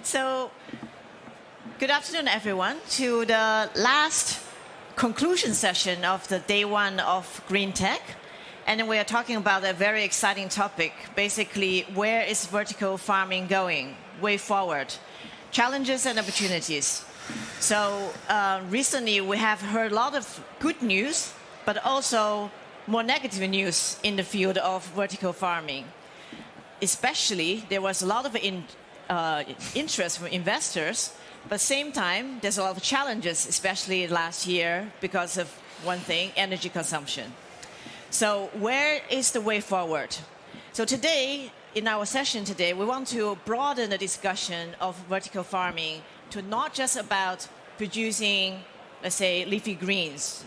So, good afternoon, everyone, to the last conclusion session of the day one of Green Tech. And we are talking about a very exciting topic, basically, where is vertical farming going, way forward, challenges and opportunities. So recently we have heard a lot of good news, but also more negative news in the field of vertical farming. Especially, there was a lot of interest from investors, but at the same time, there's a lot of challenges, especially last year, because of one thing, energy consumption. So where is the way forward? So today, in our session today, we want to broaden the discussion of vertical farming to not just about producing, let's say, leafy greens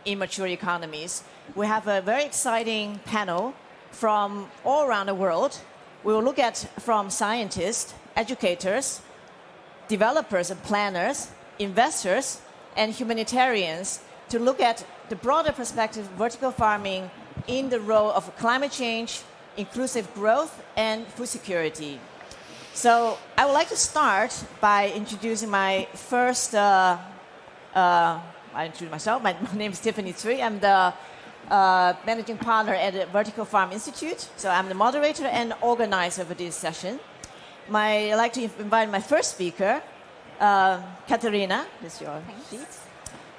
in mature economies. We have a very exciting panel from all around the world. We will look at from scientists, educators, developers and planners, investors, and humanitarians to look at the broader perspective of vertical farming in the role of climate change, inclusive growth, and food security. So I would like to start by introducing my first, I introduce myself. My name is Tiffany Tsui. I'm the managing partner at the Vertical Farm Institute. So I'm the moderator and organizer for this session. I'd like to invite my first speaker, Caterina. This is your seat.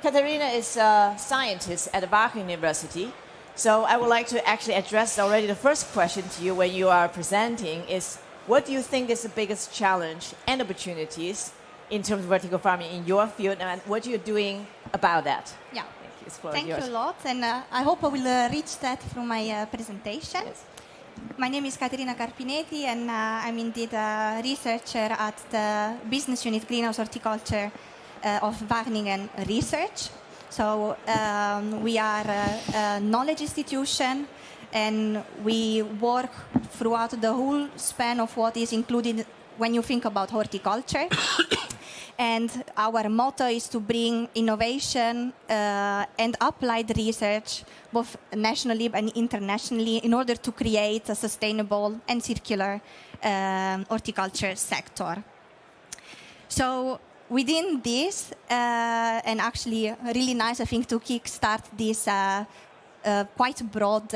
Caterina is a scientist at the Wageningen University. So I would like to actually address already the first question to you when you are presenting is, what do you think is the biggest challenge and opportunities in terms of vertical farming in your field, and what you're doing about that? Yeah. Thank you a lot, and I hope I will reach that through my presentation. Yes. My name is Caterina Carpineti, and I'm indeed a researcher at the business unit Greenhouse Horticulture of Wageningen Research. So we are a knowledge institution, and we work throughout the whole span of what is included when you think about horticulture. And our motto is to bring innovation and applied research, both nationally and internationally, in order to create a sustainable and circular horticulture sector. So within this, and actually really nice, I think, to kickstart this quite broad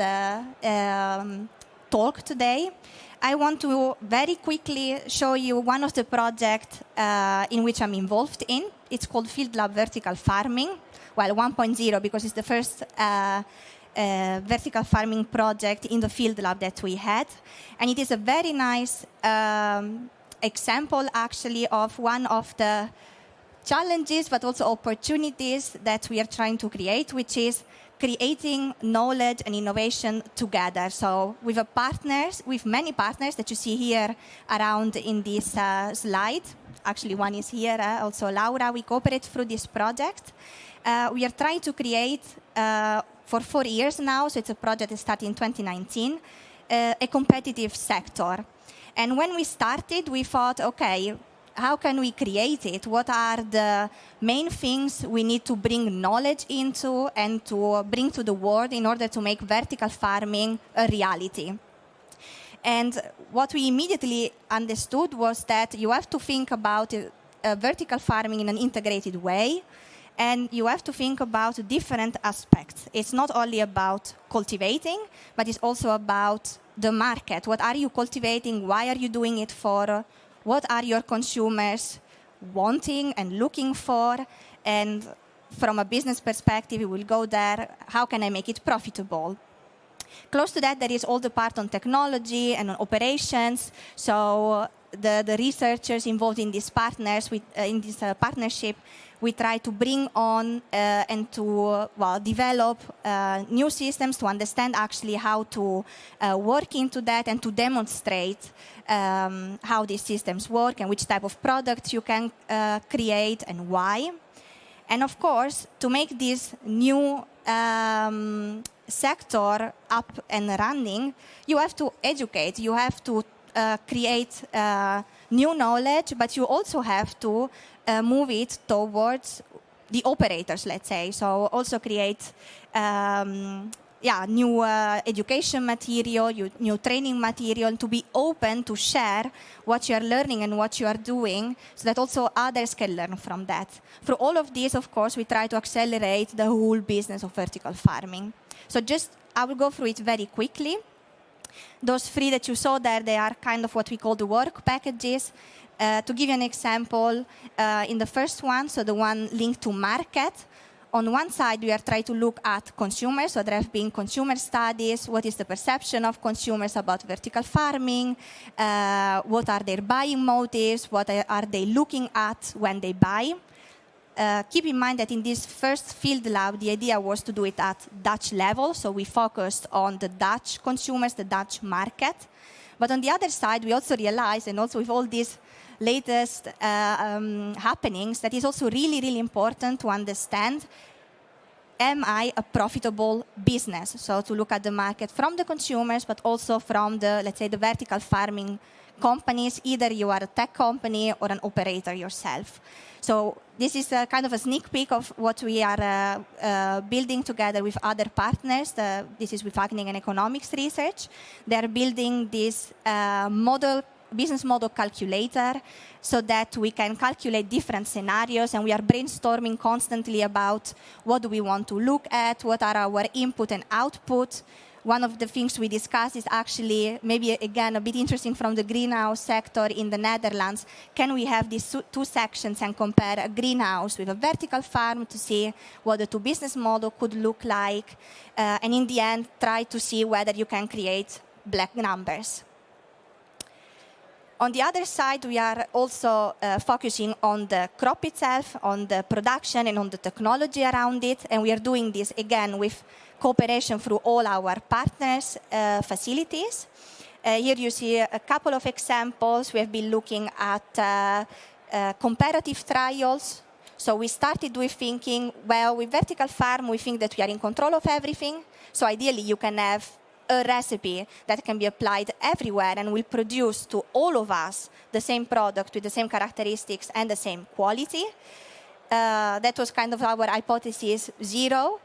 talk today, I want to very quickly show you one of the projects in which I'm involved in. It's called Field Lab Vertical Farming, well, 1.0, because it's the first vertical farming project in the field lab that we had. And it is a very nice example, actually, of one of the challenges, but also opportunities that we are trying to create, which is creating knowledge and innovation together. So with many partners that you see here around in this slide. Actually, one is here, also Laura. We cooperate through this project. We are trying to create, for 4 years now, so it's a project that started in 2019, a competitive sector. And when we started, we thought, okay, how can we create it? What are the main things we need to bring knowledge into and to bring to the world in order to make vertical farming a reality? And what we immediately understood was that you have to think about vertical farming in an integrated way, and you have to think about different aspects. It's not only about cultivating, but it's also about the market. What are you cultivating? Why are you doing it for? What are your consumers wanting and looking for? And from a business perspective, we will go there. How can I make it profitable? Close to that, there is all the part on technology and on operations. So the researchers involved in these in this partnership, we try to bring on and to develop new systems to understand actually how to work into that and to demonstrate how these systems work and which type of products you can create and why. And of course, to make this new sector up and running, you have to educate, you have to create new knowledge, but you also have to move it towards the operators, let's say. So also create new education material, new training material, to be open to share what you are learning and what you are doing, so that also others can learn from that. Through all of this, of course, we try to accelerate the whole business of vertical farming. So I will go through it very quickly. Those 3 that you saw there, they are kind of what we call the work packages. To give you an example, in the first one, so the one linked to market, on one side, we are trying to look at consumers. So there have been consumer studies. What is the perception of consumers about vertical farming? What are their buying motives? What are they looking at when they buy? Keep in mind that in this first field lab, the idea was to do it at Dutch level. So we focused on the Dutch consumers, the Dutch market. But on the other side, we also realized, and also with all these latest happenings, that is also really, really important to understand, am I a profitable business? So to look at the market from the consumers, but also from the, let's say, the vertical farming companies. Either you are a tech company or an operator yourself. So this is a kind of a sneak peek of what we are building together with other partners. This is with Agning and Economics Research. They are building this business model calculator so that we can calculate different scenarios, and we are brainstorming constantly about what do we want to look at, what are our input and output. One of the things we discussed is actually, maybe again a bit interesting from the greenhouse sector in the Netherlands, can we have these 2 sections and compare a greenhouse with a vertical farm to see what the 2 business model could look like, and in the end try to see whether you can create black numbers. On the other side, we are also focusing on the crop itself, on the production and on the technology around it. And we are doing this, again, with cooperation through all our partners' facilities. Here you see a couple of examples. We have been looking at comparative trials. So we started with thinking, well, with vertical farm, we think that we are in control of everything. So ideally, you can have a recipe that can be applied everywhere and will produce to all of us the same product with the same characteristics and the same quality. That was kind of our hypothesis 0.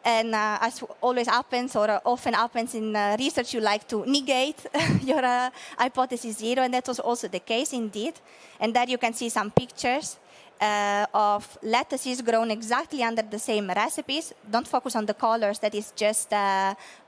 And as always happens, or often happens in research, you like to negate your hypothesis 0, and that was also the case indeed. And there you can see some pictures of lettuces grown exactly under the same recipes. Don't focus on the colors, that is just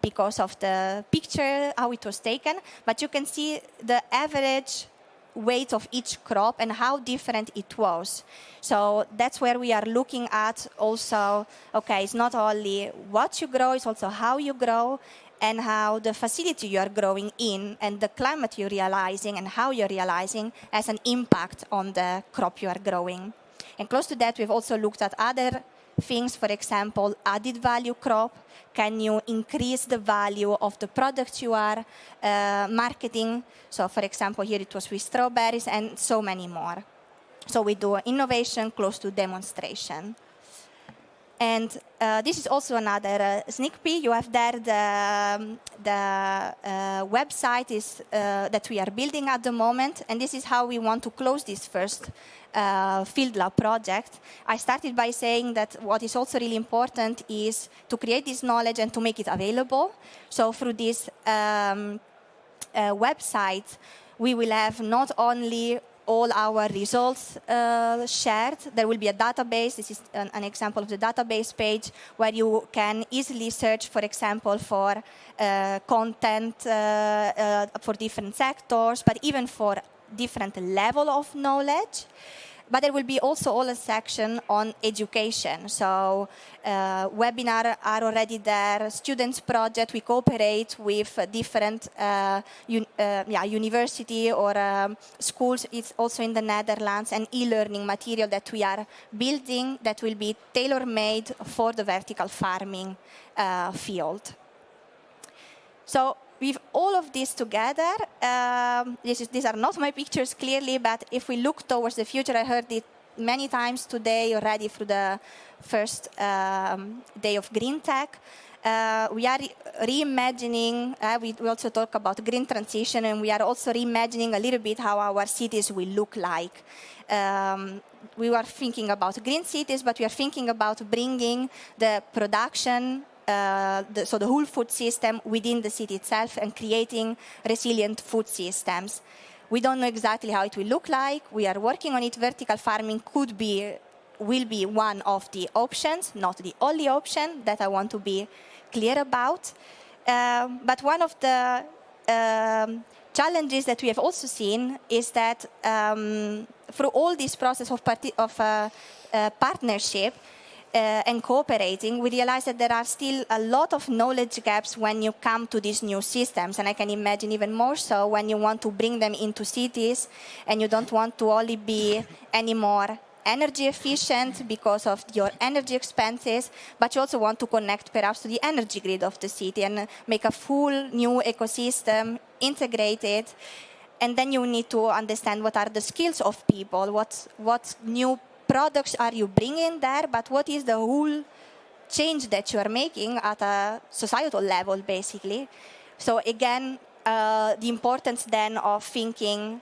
because of the picture, how it was taken. But you can see the average weight of each crop and how different it was. So that's where we are looking at also, okay, it's not only what you grow, it's also how you grow and how the facility you are growing in and the climate you're realizing and how you're realizing has an impact on the crop you are growing. And close to that, we've also looked at other things, for example, added value crop. Can you increase the value of the product you are marketing? So, for example, here it was with strawberries and so many more. So we do innovation close to demonstration. And this is also another sneak peek. You have there the website that we are building at the moment. And this is how we want to close this first field lab project. I started by saying that what is also really important is to create this knowledge and to make it available. So through this website, we will have not only all our results shared. There will be a database. This is an example of the database page where you can easily search, for example, for content for different sectors, but even for different level of knowledge. But there will be also all a section on education. So webinars are already there. Students project, we cooperate with different university or schools. It's also in the Netherlands, and e-learning material that we are building that will be tailor-made for the vertical farming field. So with all of this together, these are not my pictures clearly, but if we look towards the future, I heard it many times today already through the first day of Green Tech. We are reimagining, we also talk about green transition, and we are also reimagining a little bit how our cities will look like. We were thinking about green cities, but we are thinking about bringing the production so the whole food system within the city itself and creating resilient food systems. We don't know exactly how it will look like. We are working on it. Vertical farming will be one of the options, not the only option that I want to be clear about. But one of the challenges that we have also seen is that through all this process of partnership and cooperating, we realize that there are still a lot of knowledge gaps when you come to these new systems. And I can imagine even more so when you want to bring them into cities and you don't want to only be any more energy efficient because of your energy expenses, but you also want to connect perhaps to the energy grid of the city and make a full new ecosystem integrated. And then you need to understand what are the skills of people, what new products are you bringing there, but what is the whole change that you are making at a societal level, basically. So again, the importance then of thinking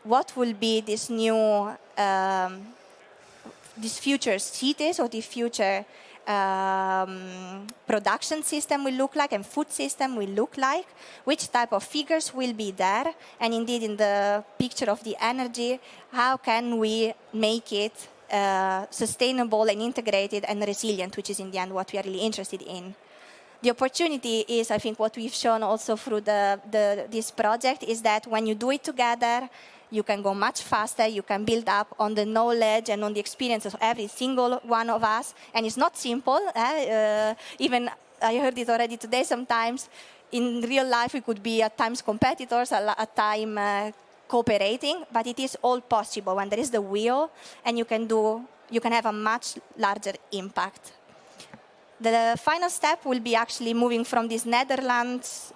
what will be this new, these future cities or the future production system will look like and food system will look like, which type of figures will be there, and indeed in the picture of the energy, how can we make it sustainable and integrated and resilient, which is in the end what we are really interested in. The opportunity is, I think, what we've shown also through this project is that when you do it together, you can go much faster, you can build up on the knowledge and on the experiences of every single one of us. And it's not simple. Even I heard it already today sometimes. In real life, we could be at times competitors, at times cooperating, but it is all possible when there is the will and you can have a much larger impact. The final step will be actually moving from this Netherlands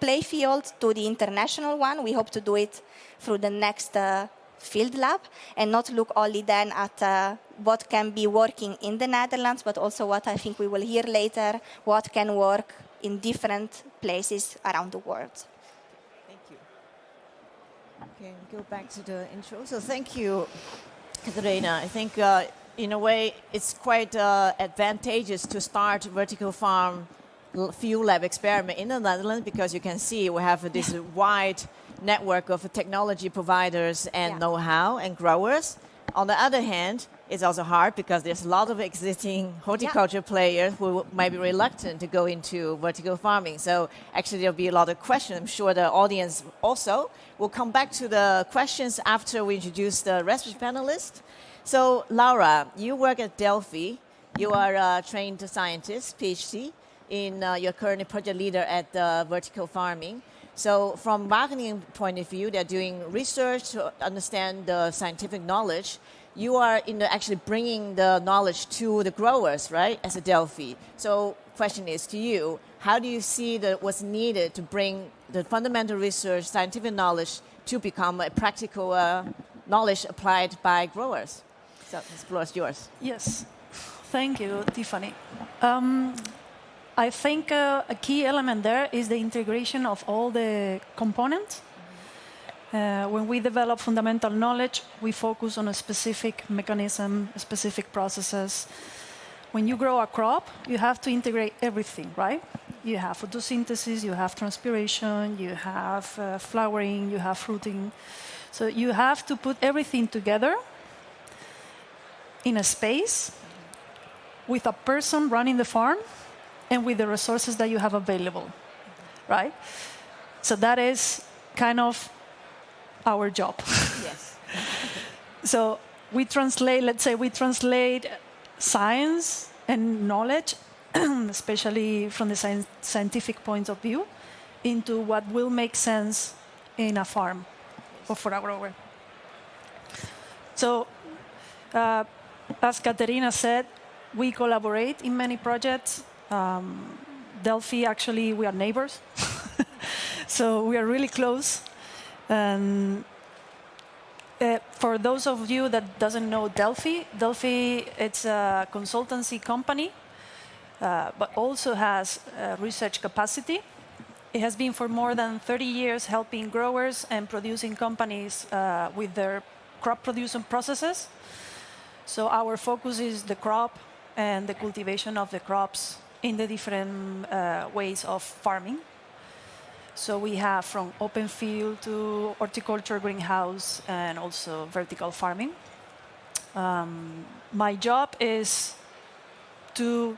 play field to the international one. We hope to do it through the next field lab and not look only then at what can be working in the Netherlands, but also what I think we will hear later, what can work in different places around the world. Thank you. Okay, go back to the intro. So thank you, Caterina. I think in a way it's quite advantageous to start vertical farm field lab experiment in the Netherlands because you can see we have this wide network of technology providers and know-how and growers. On the other hand, it's also hard because there's a lot of existing horticulture players who might be reluctant to go into vertical farming. So actually there'll be a lot of questions. I'm sure the audience also will come back to the questions after we introduce the rest of the panelists. So Laura, you work at Delphi. You are a trained scientist, PhD. You're currently project leader at vertical farming. So from marketing point of view, they're doing research to understand the scientific knowledge. You are actually bringing the knowledge to the growers, right, as a Delphi. So question is to you, how do you see what's needed to bring the fundamental research, scientific knowledge to become a practical knowledge applied by growers? So this floor is yours. Yes. Thank you, Tiffany. I think a key element there is the integration of all the components. When we develop fundamental knowledge, we focus on a specific mechanism, specific processes. When you grow a crop, you have to integrate everything, right? You have photosynthesis, you have transpiration, you have flowering, you have fruiting. So you have to put everything together in a space with a person running the farm and with the resources that you have available, right? So that is kind of our job. Yes. So we translate, let's say we translate science and knowledge, especially from the scientific point of view, into what will make sense in a farm or for a grower. So as Caterina said, we collaborate in many projects. Delphi, actually, we are neighbors. So we are really close. And for those of you that doesn't know Delphi, it's a consultancy company, but also has research capacity. It has been for more than 30 years helping growers and producing companies with their crop production processes. So our focus is the crop, and the cultivation of the crops in the different ways of farming. So we have from open field to horticulture, greenhouse, and also vertical farming. My job is to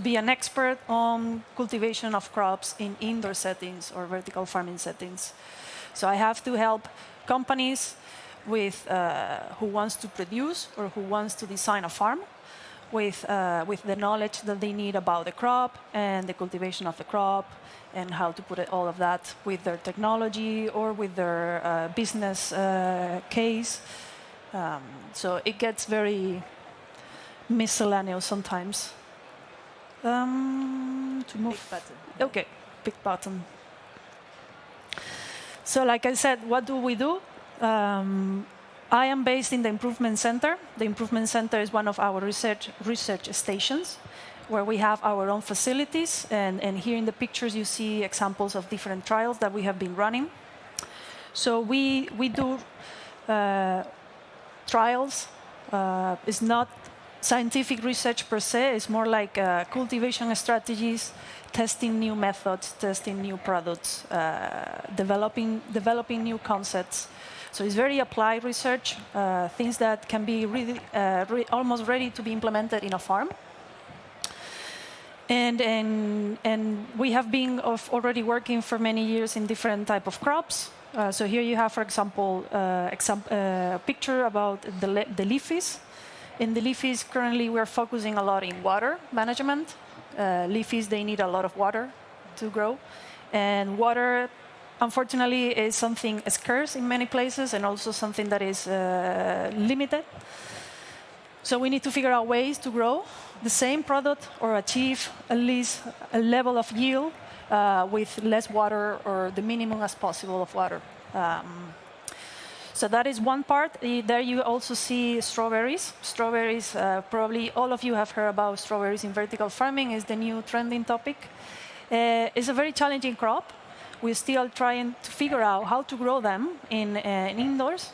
be an expert on cultivation of crops in indoor settings or vertical farming settings. So I have to help companies with who wants to produce or who wants to design a farm with the knowledge that they need about the crop and the cultivation of the crop and how to put all of that with their technology or with their business case. So it gets very miscellaneous sometimes. To move. Big button. Okay, big button. So like I said, what do we do? I am based in the Improvement Center. The Improvement Center is one of our research stations where we have our own facilities. And here in the pictures, you see examples of different trials that we have been running. So we do trials. It's not scientific research per se. It's more like cultivation strategies, testing new methods, testing new products, developing new concepts. So it's very applied research, things that can be really almost ready to be implemented in a farm. And we have been already working for many years in different type of crops. So here you have, for example, a picture about the leafies. In the leafies, currently we're focusing a lot in water management. Leafies, they need a lot of water to grow. And water, unfortunately, is something scarce in many places and also something that is limited. So we need to figure out ways to grow the same product or achieve at least a level of yield with less water or the minimum as possible of water. So that is one part. There you also see strawberries. Strawberries, probably all of you have heard about strawberries in vertical farming. Is the new trending topic. It's a very challenging crop. We're still trying to figure out how to grow them in indoors.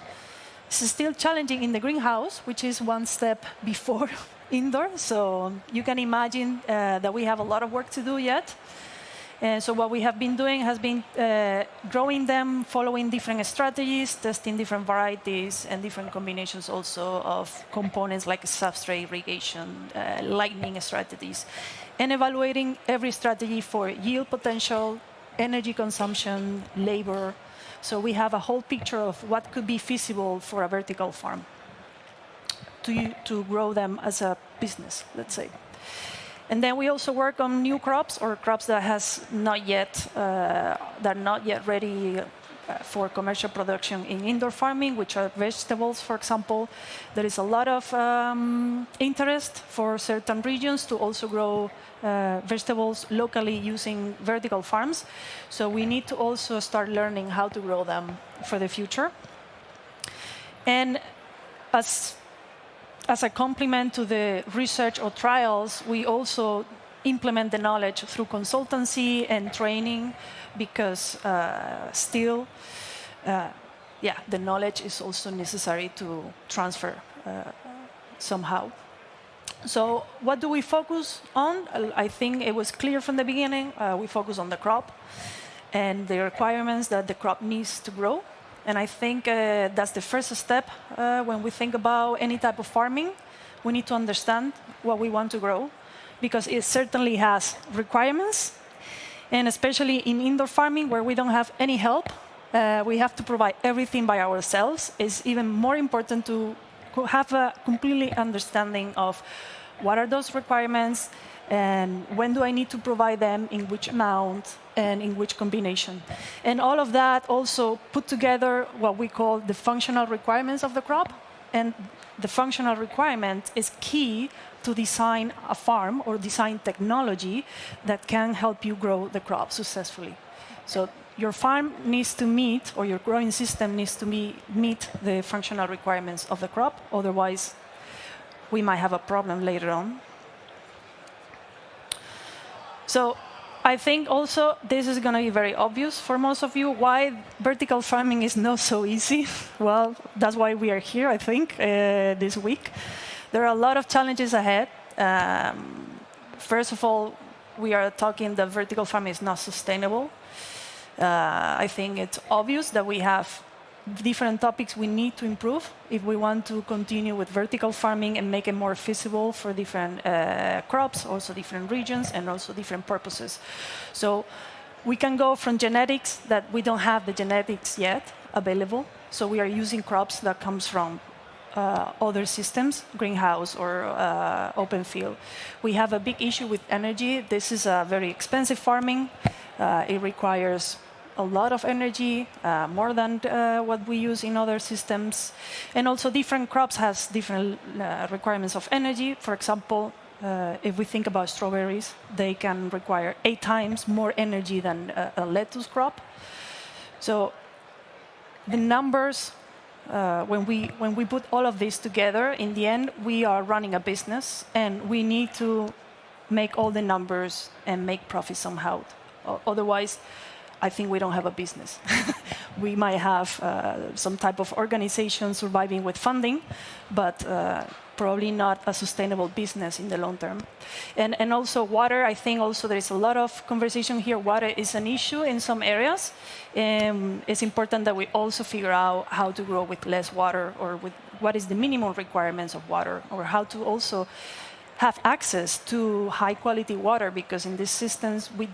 It's still challenging in the greenhouse, which is one step before indoor. So you can imagine that we have a lot of work to do yet. So what we have been doing has been growing them, following different strategies, testing different varieties and different combinations also of components like substrate, irrigation, lighting strategies, and evaluating every strategy for yield potential, energy consumption, labor. So we have a whole picture of what could be feasible for a vertical farm to grow them as a business, let's say. And then we also work on new crops or crops that are not yet ready for commercial production in indoor farming, which are vegetables, for example. There is a lot of interest for certain regions to also grow vegetables locally using vertical farms. So we need to also start learning how to grow them for the future. And as a complement to the research or trials, we also implement the knowledge through consultancy and training because still, the knowledge is also necessary to transfer somehow. So what do we focus on? I think it was clear from the beginning. We focus on the crop and the requirements that the crop needs to grow. And I think that's the first step when we think about any type of farming. We need to understand what we want to grow because it certainly has requirements. And especially in indoor farming where we don't have any help, we have to provide everything by ourselves. It's even more important to have a completely understanding of what are those requirements and when do I need to provide them, in which amount, and in which combination. And all of that also put together what we call the functional requirements of the crop. And the functional requirement is key to design a farm or design technology that can help you grow the crop successfully. So your farm needs to meet, or your growing system needs to meet the functional requirements of the crop. Otherwise, we might have a problem later on. So I think also this is going to be very obvious for most of you why vertical farming is not so easy. Well, that's why we are here, I think, this week. There are a lot of challenges ahead. First of all, we are talking that vertical farming is not sustainable. I think it's obvious that we have different topics we need to improve if we want to continue with vertical farming and make it more feasible for different crops, also different regions, and also different purposes. So we can go from genetics that we don't have the genetics yet available. So we are using crops that comes from other systems, greenhouse or open field. We have a big issue with energy. This is a very expensive farming. It requires a lot of energy, more than what we use in other systems. And also different crops has different requirements of energy. For example, if we think about strawberries, they can require 8 times more energy than a lettuce crop. So the numbers, when we put all of this together, in the end, we are running a business, and we need to make all the numbers and make profit somehow. Otherwise, I think we don't have a business. We might have some type of organization surviving with funding, but probably not a sustainable business in the long term. And also water, I think also there is a lot of conversation here. Water is an issue in some areas. It's important that we also figure out how to grow with less water, or with what is the minimum requirements of water, or how to also have access to high quality water, because in these systems we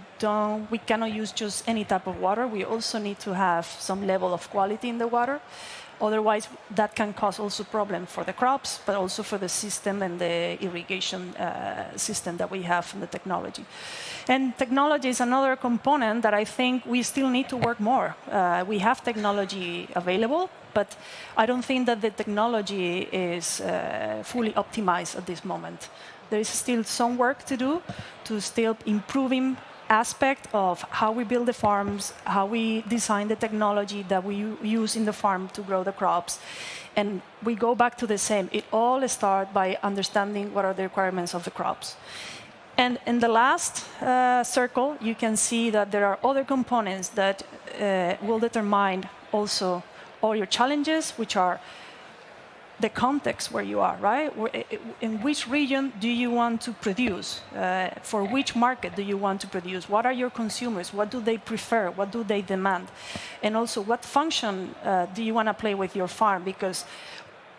cannot use just any type of water. We also need to have some level of quality in the water. Otherwise, that can cause also problem for the crops, but also for the system and the irrigation system that we have in the technology. And technology is another component that I think we still need to work more. We have technology available, but I don't think that the technology is fully optimized at this moment. There is still some work to do to still improving aspect of how we build the farms, how we design the technology that we use in the farm to grow the crops. And we go back to the same. It all starts by understanding what are the requirements of the crops. And in the last circle, you can see that there are other components that will determine also all your challenges, which are the context where you are, right? In which region do you want to produce? For which market do you want to produce? What are your consumers? What do they prefer? What do they demand? And also, what function do you want to play with your farm? Because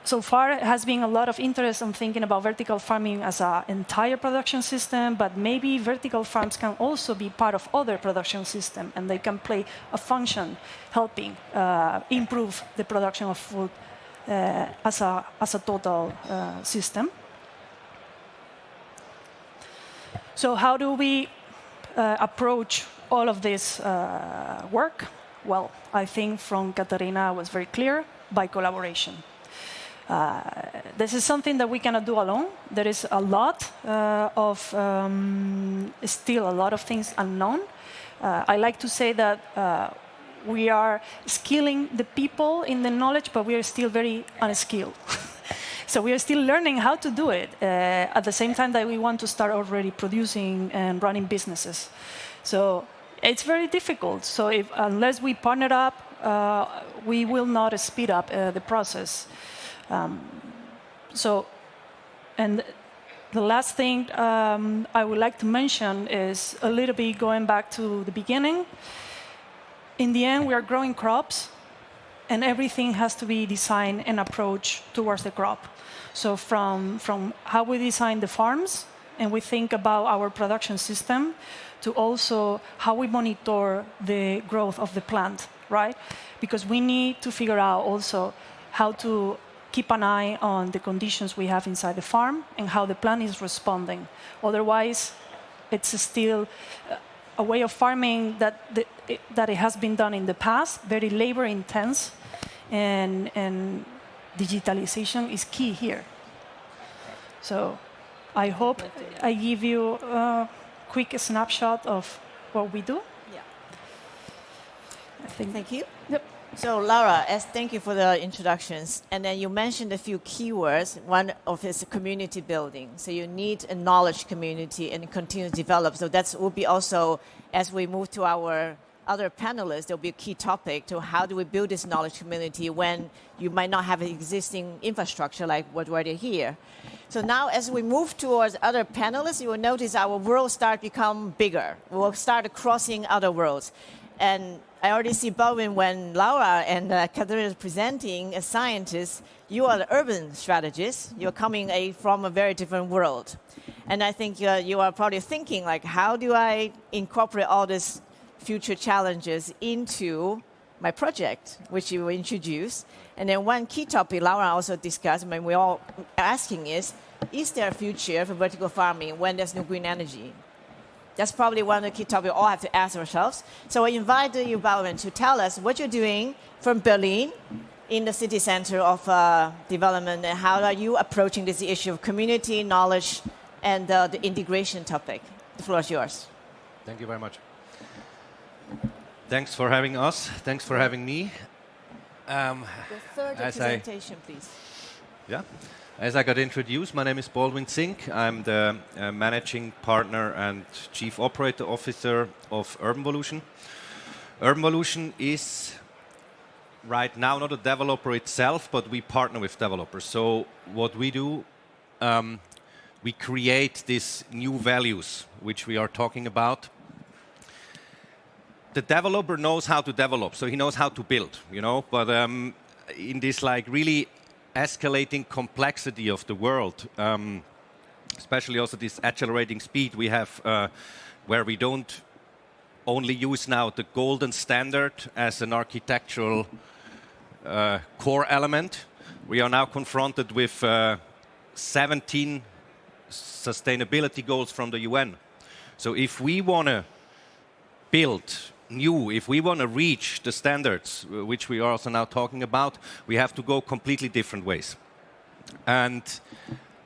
so far, it has been a lot of interest in thinking about vertical farming as an entire production system, but maybe vertical farms can also be part of other production systems, and they can play a function helping improve the production of food as a total system. So how do we approach all of this work? Well, I think from Caterina was very clear, by collaboration. This is something that we cannot do alone. There is a lot still a lot of things unknown. I like to say that we are skilling the people in the knowledge, but we are still very unskilled. So we are still learning how to do it at the same time that we want to start already producing and running businesses. So it's very difficult. So unless we partner up, we will not speed up the process. And the last thing I would like to mention is a little bit going back to the beginning. In the end, we are growing crops, and everything has to be designed and approached towards the crop. So from how we design the farms, and we think about our production system, to also how we monitor the growth of the plant, right? Because we need to figure out also how to keep an eye on the conditions we have inside the farm and how the plant is responding. Otherwise, it's still a way of farming that it has been done in the past, very labor intense, and digitalization is key here. So I hope I give you a quick snapshot of what we do. Yeah. Thank you. Yep. So Laura, thank you for the introductions. And then you mentioned a few keywords. One of is community building. So you need a knowledge community and continue to develop. So that will be also, as we move to our other panelists, there'll be a key topic to how do we build this knowledge community when you might not have an existing infrastructure like what we're here. So now as we move towards other panelists, you will notice our world start become bigger. We'll start crossing other worlds. And I already see Balduin when Laura and Caterina is presenting as scientists. You are the urban strategists. You're coming from a very different world. And I think you are probably thinking, like, how do I incorporate all these future challenges into my project, which you will introduce? And then one key topic Laura also discussed, when we're all asking is there a future for vertical farming when there's no green energy? That's probably one of the key topics we all have to ask ourselves. So I invite you, Balduin, to tell us what you're doing from Berlin in the city center of development, and how are you approaching this issue of community, knowledge, and the integration topic. The floor is yours. Thank you very much. Thanks for having us. Thanks for having me. The third presentation, please. Yeah. As I got introduced, my name is Balduin Zink. I'm the managing partner and chief operator officer of Urbanvolution. Urbanvolution is right now not a developer itself, but we partner with developers. So what we do, we create these new values, which we are talking about. The developer knows how to develop, so he knows how to build, but in this like really escalating complexity of the world, especially also this accelerating speed we have, where we don't only use now the golden standard as an architectural core element. We are now confronted with 17 sustainability goals from the UN. So if we want to build new, if we want to reach the standards, which we are also now talking about, we have to go completely different ways. And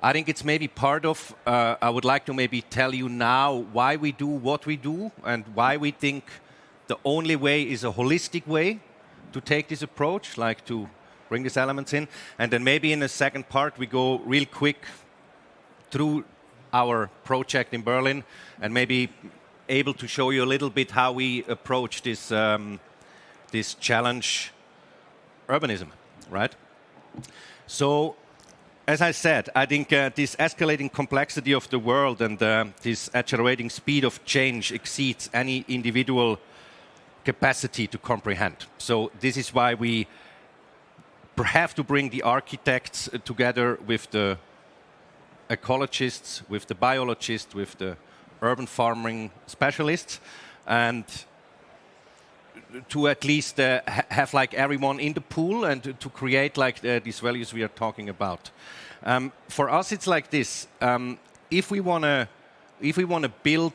I think it's maybe part of, I would like to maybe tell you now why we do what we do and why we think the only way is a holistic way to take this approach, like to bring these elements in. And then maybe in the second part, we go real quick through our project in Berlin and maybe able to show you a little bit how we approach this, this challenge urbanism, right? So, as I said, I think this escalating complexity of the world and this accelerating speed of change exceeds any individual capacity to comprehend. So this is why we have to bring the architects together with the ecologists, with the biologists, with the urban farming specialists, and to at least have like everyone in the pool and to create like these values we are talking about. For us, it's like this: if we want to build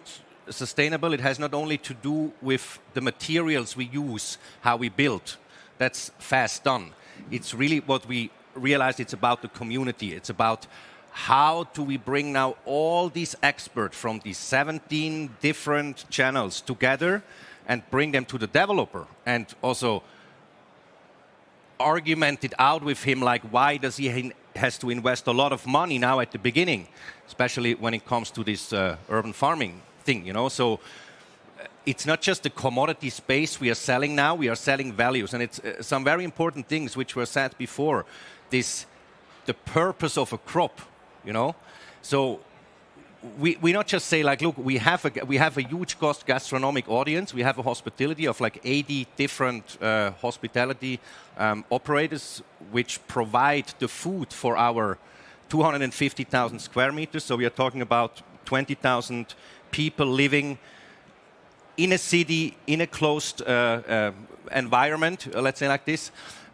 sustainable, it has not only to do with the materials we use, how we build. That's fast done. It's really what we realize. It's about the community. It's about how do we bring now all these experts from these 17 different channels together and bring them to the developer, and also argument it out with him, like why does he has to invest a lot of money now at the beginning, especially when it comes to this urban farming thing, So it's not just the commodity space we are selling now, we are selling values, and it's some very important things which were said before. The purpose of a crop, So we not just say like, look, we have a huge gastronomic audience. We have a hospitality of like 80 different hospitality operators, which provide the food for our 250,000 square meters. So we are talking about 20,000 people living in a city, in a closed environment, let's say like this.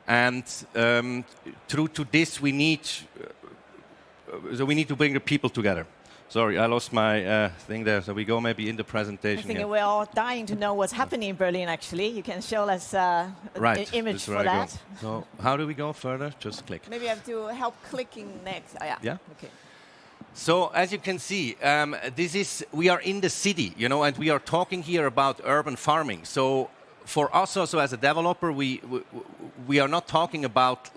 And through to this, we need to bring the people together. Sorry, I lost my thing there. So we go maybe in the presentation. I think we're all dying to know what's happening in Berlin, actually. You can show us an image for that. So how do we go further? Just click. Maybe I have to help clicking next. Oh, yeah. Yeah? Okay. So as you can see, we are in the city, and we are talking here about urban farming. So for us also as a developer, we are not talking about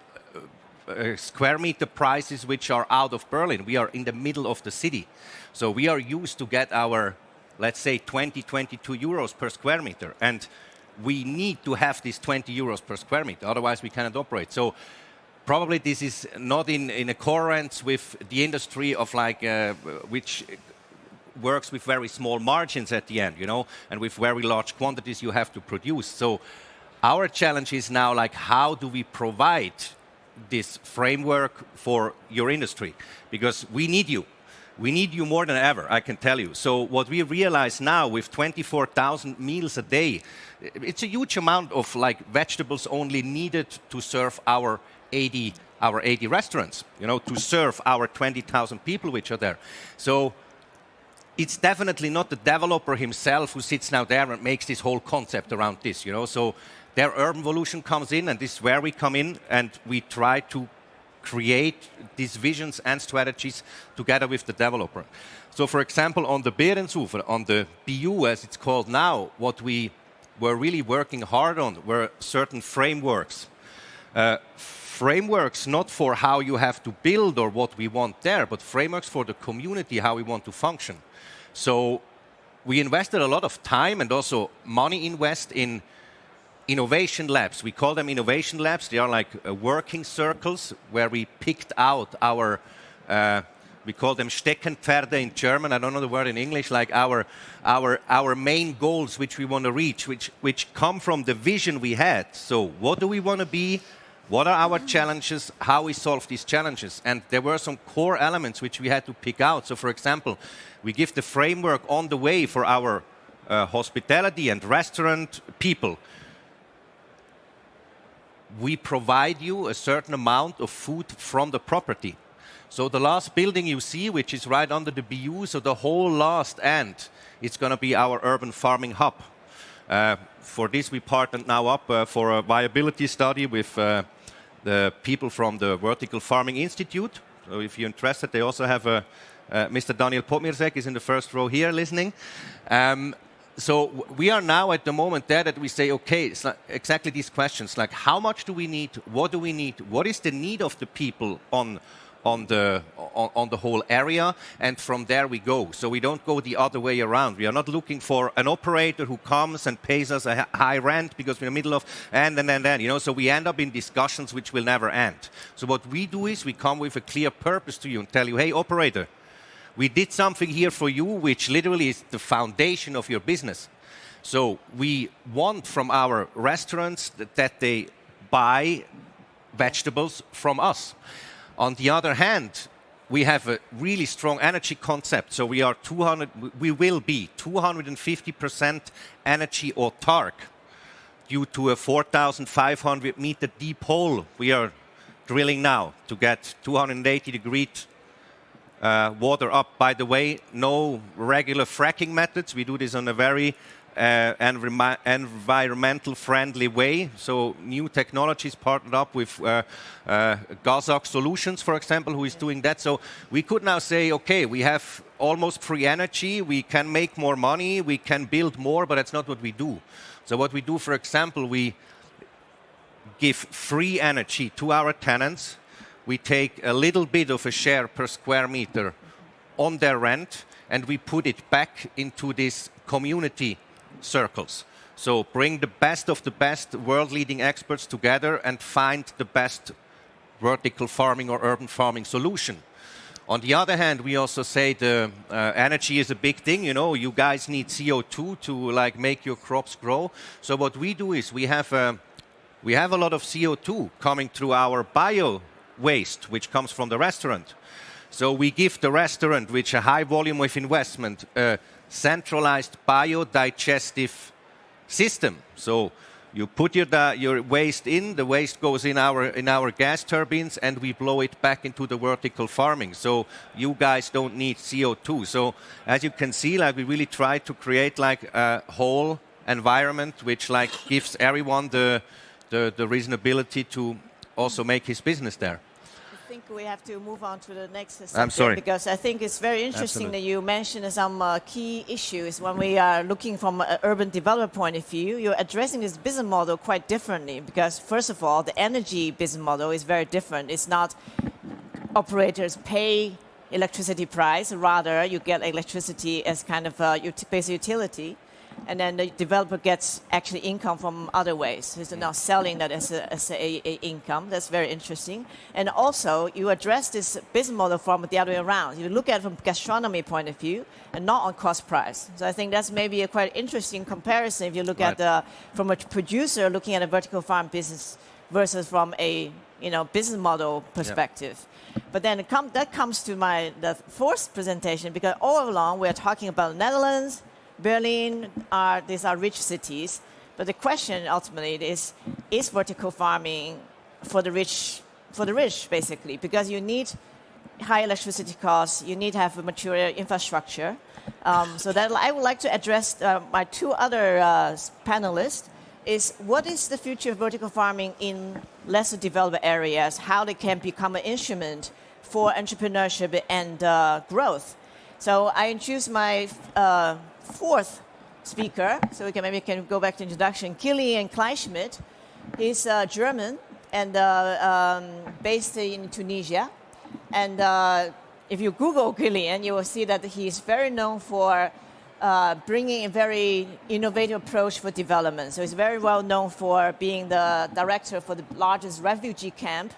square meter prices which are out of Berlin. We are in the middle of the city. So we are used to get our, let's say, 22 euros per square meter. And we need to have this 20 euros per square meter, otherwise we cannot operate. So probably this is not in accordance with the industry of like, which works with very small margins at the end, you know, and with very large quantities you have to produce. So our challenge is now like, how do we provide this framework for your industry? Because we need you. We need you more than ever, I can tell you. So what we realize now with 24,000 meals a day, it's a huge amount of like vegetables only needed to serve our 80 restaurants, you know, to serve our 20,000 people which are there. So it's definitely not the developer himself who sits now there and makes this whole concept around this, you know. So their urban evolution comes in, and this is where we come in, and we try to create these visions and strategies together with the developer. So for example, on the Beerensufer, on the BU as it's called now, what we were really working hard on were certain frameworks. Frameworks not for how you have to build or what we want there, but frameworks for the community, how we want to function. So we invested a lot of time and also money in innovation labs. We call them innovation labs. They are like working circles where we picked out our, we call them Steckenpferde in German. I don't know the word in English. Like our main goals which we want to reach, which come from the vision we had. So what do we want to be? What are our challenges? How we solve these challenges? And there were some core elements which we had to pick out. So for example, we give the framework on the way for our hospitality and restaurant people. We provide you a certain amount of food from the property. So the last building you see, which is right under the BU, so the whole last end, it's going to be our urban farming hub. For this, we partnered now up for a viability study with the people from the Vertical Farming Institute. So if you're interested, they also have Mr. Daniel Podmirsek is in the first row here listening. So we are now at the moment there that we say, okay, it's like exactly these questions, like how much do we need? What do we need? What is the need of the people on the whole area? And from there we go. So we don't go the other way around. We are not looking for an operator who comes and pays us a high rent because we're in the middle of and then, you know. So we end up in discussions which will never end. So what we do is we come with a clear purpose to you and tell you, hey, operator, we did something here for you, which literally is the foundation of your business. So we want from our restaurants that they buy vegetables from us. On the other hand, we have a really strong energy concept. So we will be 250% energy autark due to a 4,500 meter deep hole we are drilling now to get 280-degree water up. By the way, no regular fracking methods. We do this on a very environmental friendly way. So new technologies partnered up with Gazak Solutions, for example, who is doing that. So we could now say, okay, we have almost free energy. We can make more money. We can build more, but that's not what we do. So what we do, for example, we give free energy to our tenants. We take a little bit of a share per square meter on their rent, and we put it back into these community circles. So bring the best of the best world-leading experts together and find the best vertical farming or urban farming solution. On the other hand, we also say the energy is a big thing. You know, you guys need CO2 to like make your crops grow. So what we do is we have a lot of CO2 coming through our bio waste, which comes from the restaurant. So we give the restaurant, which a high volume of investment, a centralized biodigestive system. So you put your waste in, the waste goes in our gas turbines, and we blow it back into the vertical farming. So you guys don't need CO2. So as you can see, like we really try to create like a whole environment which like gives everyone the reasonability to also make his business there. I think we have to move on to the next subject. I'm sorry. Because I think it's very interesting that you mentioned some key issues when we are looking from an urban developer point of view. You're addressing this business model quite differently because, first of all, the energy business model is very different. It's not operators pay electricity price, rather you get electricity as kind of a basic utility. and then the developer gets actually income from other ways. So they're not selling that as a income. That's very interesting. And also, you address this business model from the other way around. You look at it from gastronomy point of view and not on cost price. So I think that's maybe a quite interesting comparison if you look at from a producer looking at a vertical farm business versus from a business model perspective. Yeah. But then that comes to the fourth presentation, because all along we're talking about Netherlands, Berlin, these are rich cities. But the question ultimately is vertical farming for the rich, basically, because you need high electricity costs, you need to have a mature infrastructure. So that I would like to address my two other panelists, is what is the future of vertical farming in lesser developed areas, how they can become an instrument for entrepreneurship and growth. So I introduce my fourth speaker, so we can go back to introduction. Killian Kleinscmidt. He's German and based in Tunisia. And if you Google Killian, you will see that he's very known for bringing a very innovative approach for development. So he's very well known for being the director for the largest refugee camp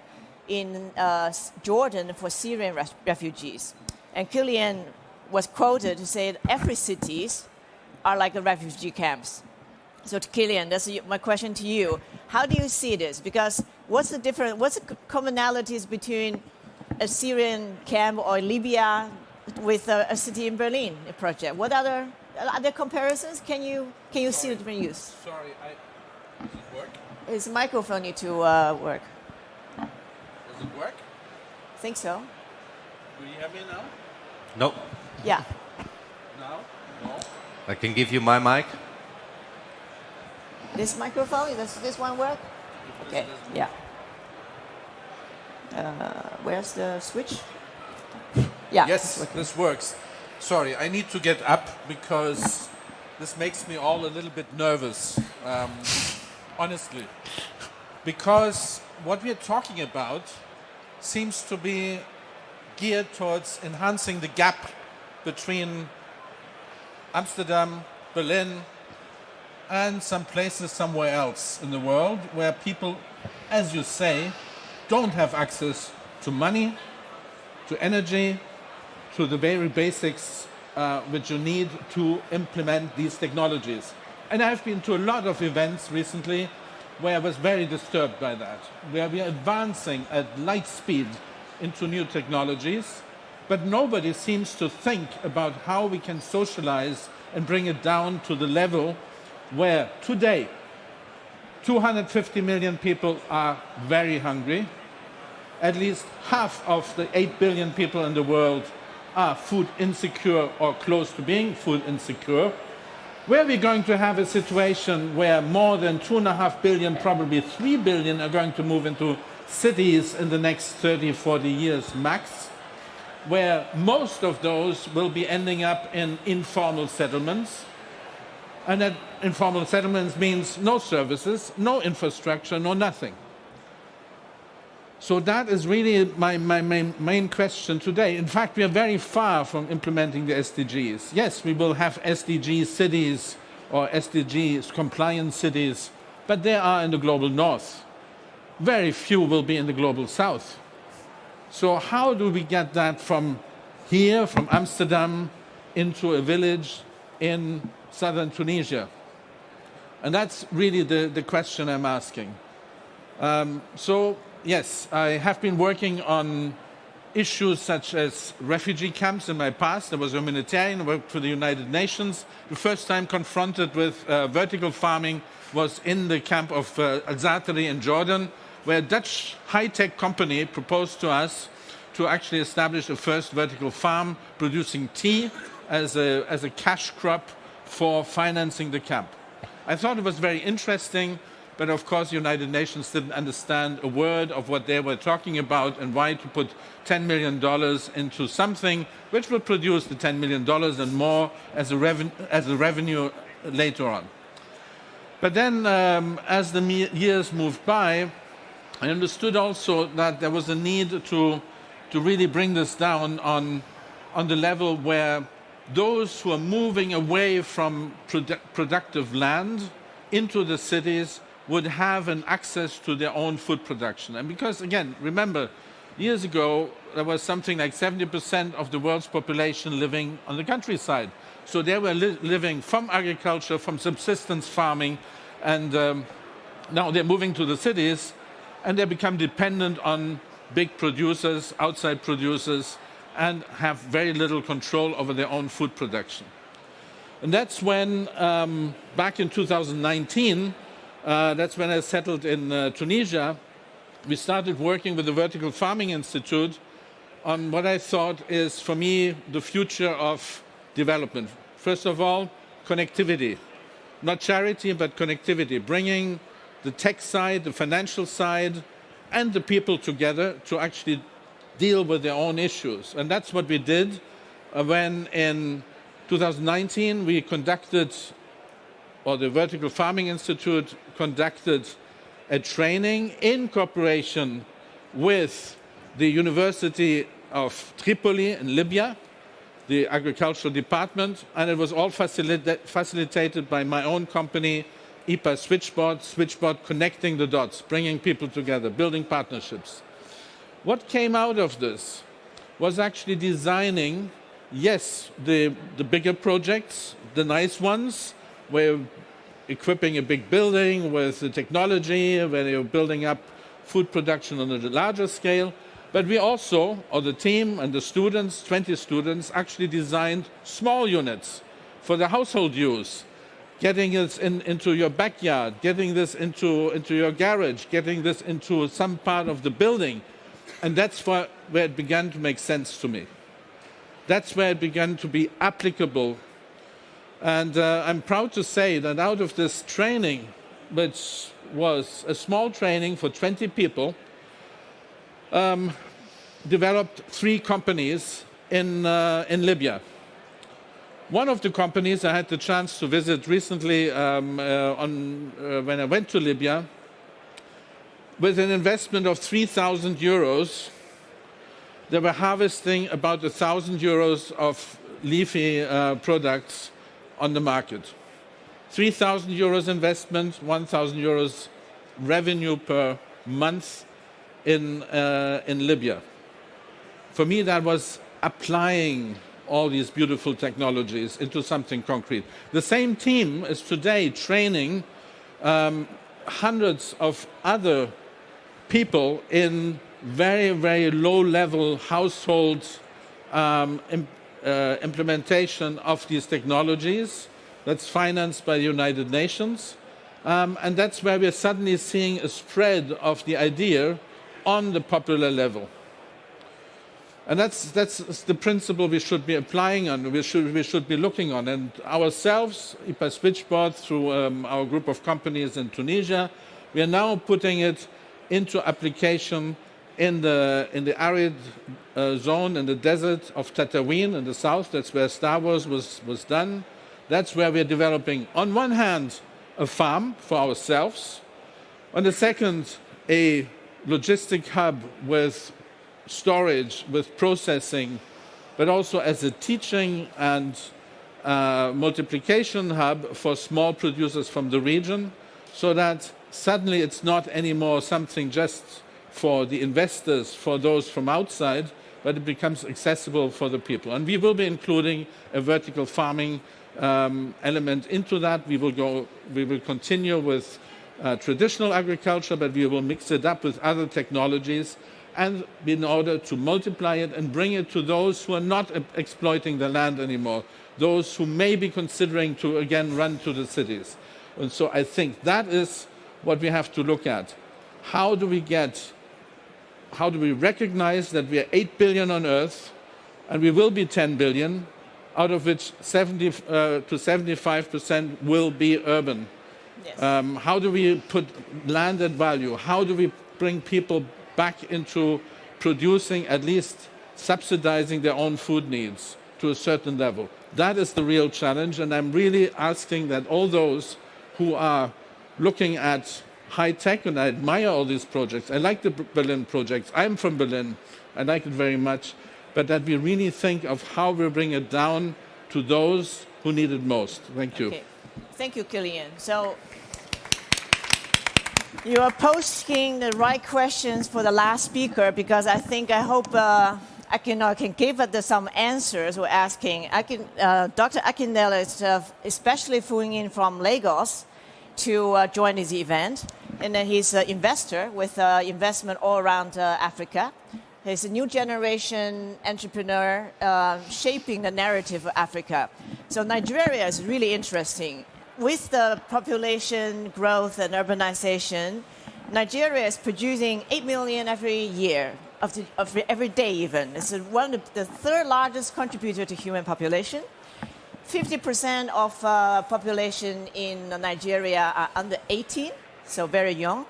in Jordan for Syrian refugees. And Killian was quoted to say that every cities are like the refugee camps. So to Killian, that's my question to you. How do you see this? Because what's the commonalities between a Syrian camp or Libya with a city in Berlin project? What are there comparisons? Can you see the different use? Sorry, does it work? His microphone need to work. Does it work? I think so. Do you hear me now? No. Yeah. Now? No. I can give you my mic. This microphone, does this one work? Okay, yeah. Where's the switch? Yeah. Yes, this works. Sorry, I need to get up because this makes me all a little bit nervous, honestly. Because what we are talking about seems to be geared towards enhancing the gap between Amsterdam, Berlin, and some places somewhere else in the world where people, as you say, don't have access to money, to energy, to the very basics which you need to implement these technologies. And I've been to a lot of events recently where I was very disturbed by that, where we are advancing at light speed into new technologies, but nobody seems to think about how we can socialize and bring it down to the level where today 250 million people are very hungry. At least half of the 8 billion people in the world are food insecure or close to being food insecure. Where we're going to have a situation where more than 2.5 billion, probably 3 billion, are going to move into cities in the next 30, 40 years max, where most of those will be ending up in informal settlements. And that informal settlements means no services, no infrastructure, no nothing. So that is really my main question today. In fact, we are very far from implementing the SDGs. Yes, we will have SDG cities or SDGs compliant cities, but they are in the global north. Very few will be in the global south. So how do we get that from here, from Amsterdam, into a village in southern Tunisia? And that's really the question I'm asking. Yes, I have been working on issues such as refugee camps in my past. I was a humanitarian, I worked for the United Nations. The first time confronted with vertical farming was in the camp of Al-Zatari in Jordan, where a Dutch high-tech company proposed to us to actually establish a first vertical farm producing tea as a cash crop for financing the camp. I thought it was very interesting. But of course, the United Nations didn't understand a word of what they were talking about and why to put $10 million into something which will produce the $10 million and more as a revenue later on. But then, as the years moved by, I understood also that there was a need to really bring this down on the level where those who are moving away from productive land into the cities would have an access to their own food production. And because, again, remember, years ago, there was something like 70% of the world's population living on the countryside. So they were living from agriculture, from subsistence farming, and now they're moving to the cities, and they become dependent on big producers, outside producers, and have very little control over their own food production. And that's when, back in 2019, that's when I settled in Tunisia, we started working with the Vertical Farming Institute on what I thought is, for me, the future of development. First of all, connectivity. Not charity, but connectivity. Bringing the tech side, the financial side, and the people together to actually deal with their own issues. And that's what we did when in 2019 we conducted, or the Vertical Farming Institute conducted a training in cooperation with the University of Tripoli in Libya, the agricultural department, and it was all facilitated by my own company, IPA Switchboard connecting the dots, bringing people together, building partnerships. What came out of this was actually designing, yes, the bigger projects, the nice ones, where equipping a big building with the technology, where you're building up food production on a larger scale. But we also, or the team and the students, 20 students, actually designed small units for the household use, getting this into your backyard, getting this into your garage, getting this into some part of the building. And that's where it began to make sense to me. That's where it began to be applicable. And I'm proud to say that out of this training, which was a small training for 20 people, developed 3 companies in Libya. One of the companies I had the chance to visit recently when I went to Libya, with an investment of 3,000 euros, they were harvesting about 1,000 euros of leafy products on the market. 3,000 euros investment, 1,000 euros revenue per month in Libya. For me, that was applying all these beautiful technologies into something concrete. The same team is today training hundreds of other people in very, very low-level household implementation of these technologies. That's financed by the United Nations. And that's where we're suddenly seeing a spread of the idea on the popular level. And that's the principle we should be applying on, we should be looking on. And ourselves, IPA Switchboard, through our group of companies in Tunisia, we are now putting it into application in the arid zone, in the desert of Tatooine in the south. That's where Star Wars was done. That's where we're developing, on one hand, a farm for ourselves, on the second, a logistic hub with storage, with processing, but also as a teaching and multiplication hub for small producers from the region, so that suddenly it's not anymore something just for the investors, for those from outside, but it becomes accessible for the people. And we will be including a vertical farming element into that. We will continue with traditional agriculture, but we will mix it up with other technologies, and in order to multiply it and bring it to those who are not exploiting the land anymore, those who may be considering to again run to the cities. And so I think that is what we have to look at. How do we recognize that we are 8 billion on Earth, and we will be 10 billion, out of which 70 to 75% will be urban? Yes. How do we put land at value? How do we bring people back into producing, at least subsidizing their own food needs to a certain level? That is the real challenge, and I'm really asking that all those who are looking at high tech, and I admire all these projects. I like the Berlin projects. I'm from Berlin. I like it very much. But that we really think of how we bring it down to those who need it most. Thank you. Okay. Thank you, Killian. So you are posting the right questions for the last speaker because I hope Akindele can give us some answers. We're asking. Dr. Akindele is especially flew in from Lagos to join this event. And then he's an investor with investment all around Africa. He's a new generation entrepreneur shaping the narrative of Africa. So Nigeria is really interesting. With the population growth and urbanization, Nigeria is producing 8 million every year, every day even. It's one of the third largest contributor to human population. 50% of population in Nigeria are under 18, so very young.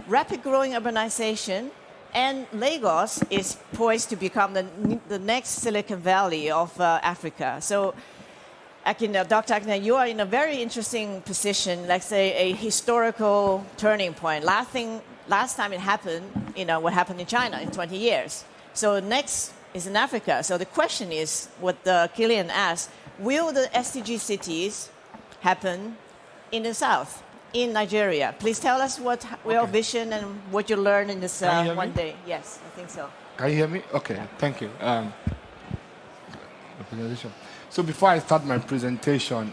Rapid growing urbanization, and Lagos is poised to become the next Silicon Valley of Africa. So, Dr. Akindele, you are in a very interesting position, like say a historical turning point. Last time it happened, what happened in China in 20 years. So next is in Africa. So the question is, what Killian asked, will the SDG cities happen in the south, in Nigeria? Please tell us what your vision and what you learned in this one day. Yes, I think so. Can you hear me? Okay, thank you. So before I start my presentation,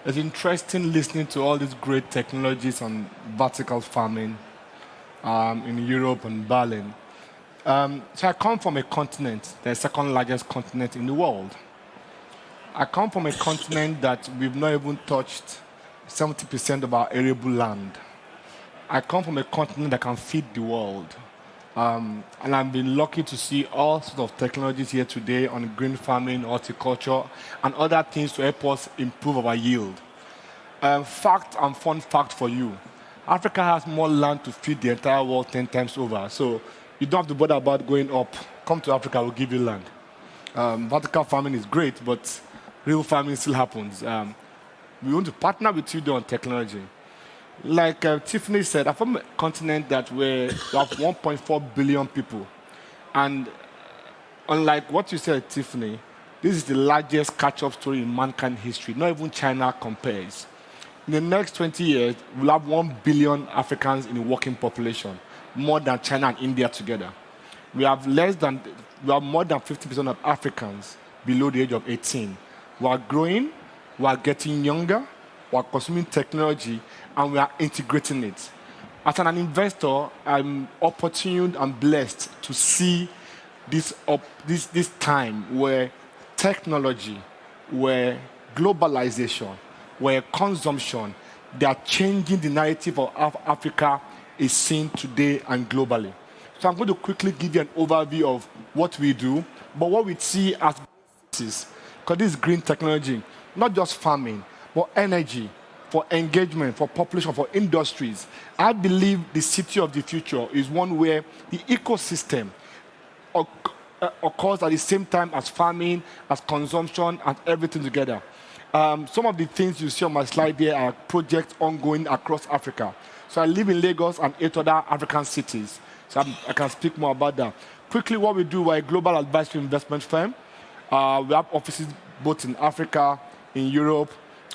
it's interesting listening to all these great technologies on vertical farming in Europe and Berlin. So I come from a continent, the second largest continent in the world. I come from a continent that we've not even touched 70% of our arable land. I come from a continent that can feed the world. And I've been lucky to see all sorts of technologies here today on green farming, horticulture, and other things to help us improve our yield. Fact and fun fact for you. Africa has more land to feed the entire world 10 times over. So you don't have to bother about going up. Come to Africa, we'll give you land. Vertical farming is great, but real farming still happens. We want to partner with you on technology. Like Tiffany said, I'm from a continent that we have 1.4 billion people. And unlike what you said, Tiffany, this is the largest catch-up story in mankind history. Not even China compares. In the next 20 years, we'll have 1 billion Africans in the working population, more than China and India together. We have more than 50% of Africans below the age of 18. We are growing, we are getting younger, we are consuming technology, and we are integrating it. As an investor, I'm opportune and blessed to see this time where technology, where globalization, where consumption, they are changing the narrative of Africa is seen today and globally. So I'm going to quickly give you an overview of what we do, but what we see as cities, because this is green technology, not just farming, but energy, for engagement, for population, for industries. I believe the city of the future is one where the ecosystem occurs at the same time as farming, as consumption, and everything together. Some of the things you see on my slide here are projects ongoing across Africa. So I live in Lagos and 8 other African cities. So I can speak more about that. Quickly, what we do, we're a global advisory investment firm. We have offices both in Africa, in Europe,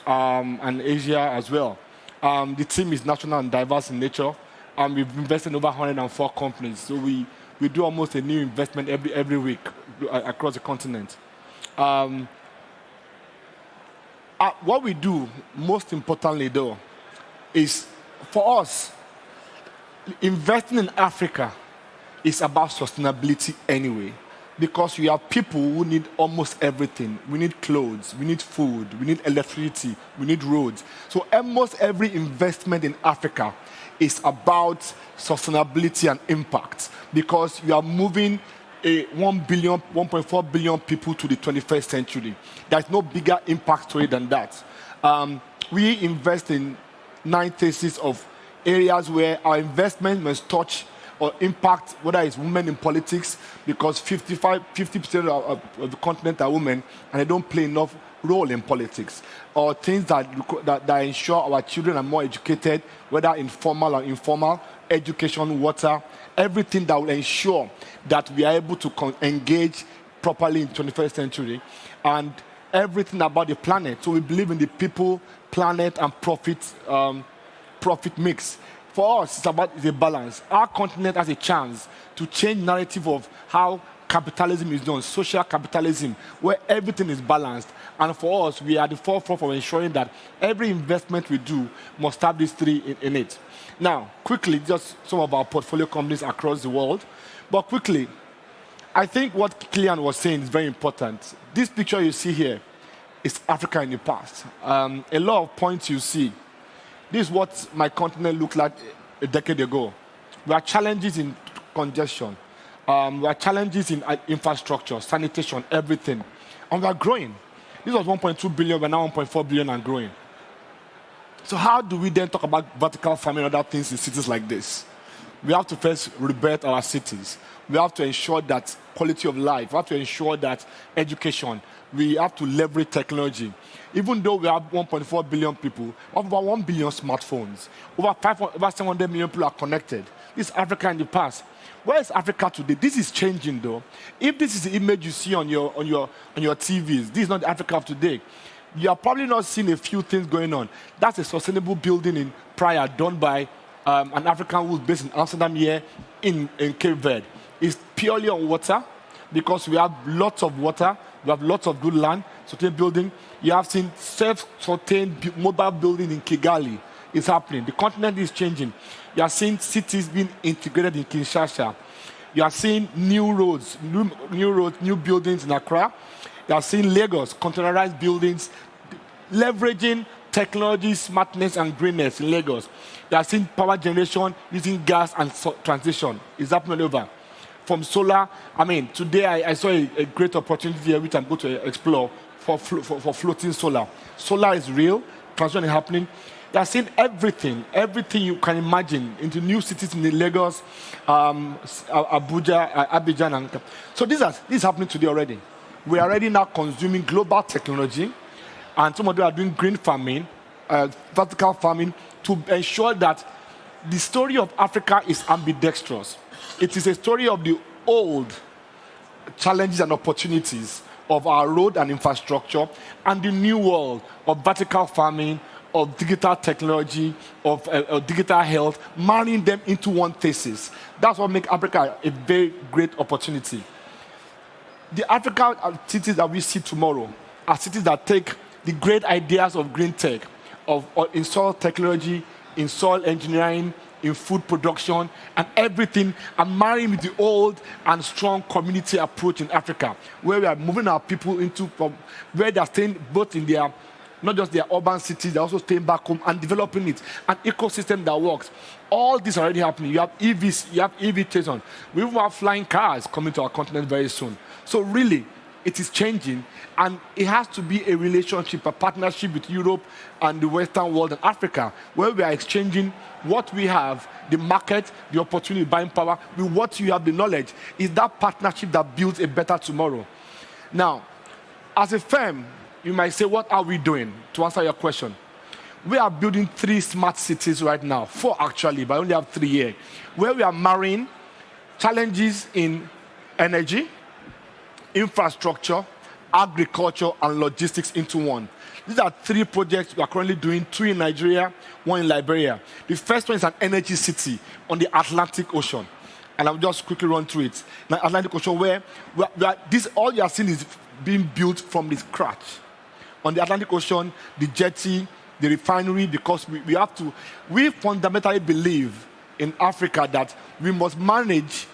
and Asia as well. The team is national and diverse in nature, and we've invested in over 104 companies. So we do almost a new investment every week across the continent. What we do, most importantly though, is for us, investing in Africa is about sustainability anyway. Because we have people who need almost everything. We need clothes, we need food, we need electricity, we need roads. So almost every investment in Africa is about sustainability and impact. Because you are moving 1.4 billion people to the 21st century. There's no bigger impact to it than that. We invest in 9 theses of areas where our investment must touch or impact, whether it's women in politics, because 50% of the continent are women, and they don't play enough role in politics. Or things that ensure our children are more educated, whether informal or informal, education, water, everything that will ensure that we are able to engage properly in the 21st century. And everything about the planet. So we believe in the people, planet, and profit mix. For us, it's a balance. Our continent has a chance to change narrative of how capitalism is done, social capitalism, where everything is balanced. And for us, we are at the forefront of ensuring that every investment we do must have these three in it. Now, quickly, just some of our portfolio companies across the world. But quickly, I think what Killian was saying is very important. This picture you see here is Africa in the past. A lot of points you see. This is what my continent looked like a decade ago. There are challenges in congestion. There are challenges in infrastructure, sanitation, everything. And we are growing. This was 1.2 billion, we're now 1.4 billion and growing. So how do we then talk about vertical farming and other things in cities like this? We have to first rebirth our cities. We have to ensure that quality of life. We have to ensure that education. We have to leverage technology. Even though we have 1.4 billion people, we have over 1 billion smartphones. Over 700 million people are connected. This is Africa in the past. Where is Africa today? This is changing, though. If this is the image you see on your TVs, this is not the Africa of today. You are probably not seeing a few things going on. That's a sustainable building in Praia done by an African who's based in Amsterdam here in Cape Verde. It's purely on water because we have lots of water. We have lots of good land, sustainable building. You have seen self-sustained mobile building in Kigali. It's happening. The continent is changing. You are seeing cities being integrated in Kinshasa. You are seeing new roads, new buildings in Accra. You are seeing Lagos, containerized buildings, leveraging technology, smartness, and greenness in Lagos. You are seeing power generation using gas and transition. It's happening over. From solar, today I saw a great opportunity here which I'm going to explore for floating solar. Solar is real, transition is happening. They are seeing everything you can imagine into new cities in Lagos, Abuja, Abidjan. And so this is happening today already. We are already now consuming global technology, and some of them are doing green farming, vertical farming, to ensure that the story of Africa is ambidextrous. It is a story of the old challenges and opportunities of our road and infrastructure, and the new world of vertical farming, of digital technology, of digital health, marrying them into one thesis. That's what makes Africa a very great opportunity. The African cities that we see tomorrow are cities that take the great ideas of green tech, in soil technology, in soil engineering, in food production, and everything, and marrying with the old and strong community approach in Africa, where we are moving our people into where they are staying both in their, not just their urban cities, they're also staying back home and developing it, an ecosystem that works. All this already happening. You have EVs, you have EV station. We will have flying cars coming to our continent very soon. So really, it is changing, and it has to be a relationship, a partnership with Europe and the Western world and Africa, where we are exchanging what we have, the market, the opportunity, buying power, with what you have, the knowledge. Is that partnership that builds a better tomorrow. Now, as a firm, you might say, what are we doing? To answer your question, we are building 3 smart cities right now, 4 actually, but I only have 3 here, where we are marrying challenges in energy, infrastructure, agriculture, and logistics into one. These are 3 projects we are currently doing, 2 in Nigeria, 1 in Liberia. The first one is an energy city on the Atlantic Ocean. And I'll just quickly run through it. The Atlantic Ocean, where all you are seeing is being built from the scratch. On the Atlantic Ocean, the jetty, the refinery, because we fundamentally believe in Africa that we must manage.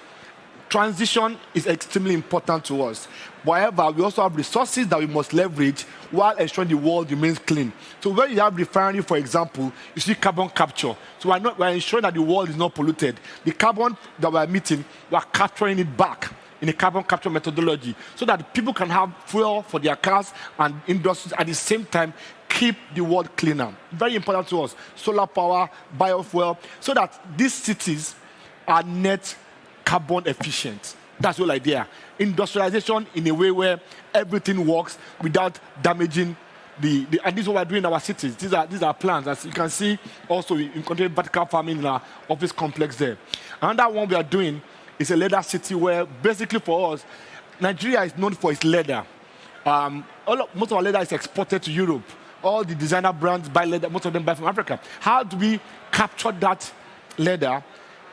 Transition is extremely important to us. However, we also have resources that we must leverage while ensuring the world remains clean. So when you have refinery, for example, you see carbon capture. So we're ensuring that the world is not polluted. The carbon that we're emitting, we're capturing it back in a carbon capture methodology so that people can have fuel for their cars and industries at the same time keep the world cleaner. Very important to us. Solar power, biofuel, so that these cities are net carbon efficient. That's the whole idea. Industrialization in a way where everything works without damaging and this is what we're doing in our cities. These are plans. As you can see, also in control vertical farming in our office complex there. Another one we are doing is a leather city where basically for us, Nigeria is known for its leather. Most of our leather is exported to Europe. All the designer brands buy leather, most of them buy from Africa. How do we capture that leather,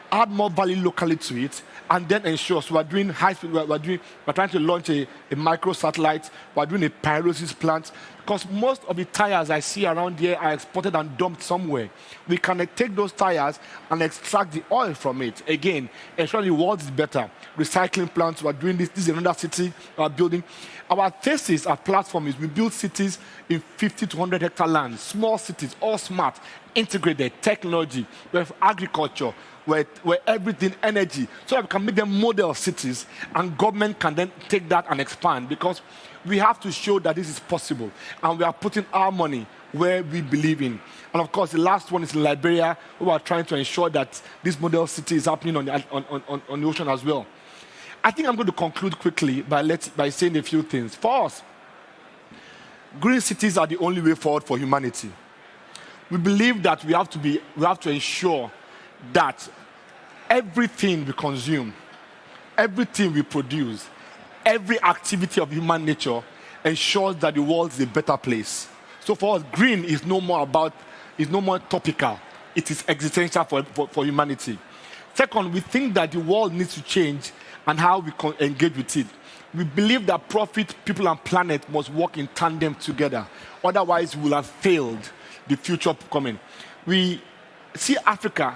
add more value locally to it, and then ensure? So we're doing high speed, we're trying to launch a micro satellite, we're doing a pyrolysis plant, because most of the tires I see around here are exported and dumped somewhere. We can take those tires and extract the oil from it. Again, ensure the world is better. Recycling plants, we're doing this. This is another city we're building. Our thesis, our platform is we build cities in 50 to 100 hectare land, small cities, all smart, integrated, technology, we have agriculture, where everything, energy, so that we can make them model cities, and government can then take that and expand, because we have to show that this is possible, and we are putting our money where we believe in. And of course, the last one is Liberia, who are trying to ensure that this model city is happening on the ocean as well. I think I'm going to conclude quickly by saying a few things. For us, green cities are the only way forward for humanity. We believe that we have to ensure that everything we consume, everything we produce, every activity of human nature ensures that the world is a better place. So for us, green is no more topical. It is existential for humanity. Second, we think that the world needs to change and how we engage with it. We believe that profit, people, and planet must work in tandem together. Otherwise, we will have failed the future coming. We see Africa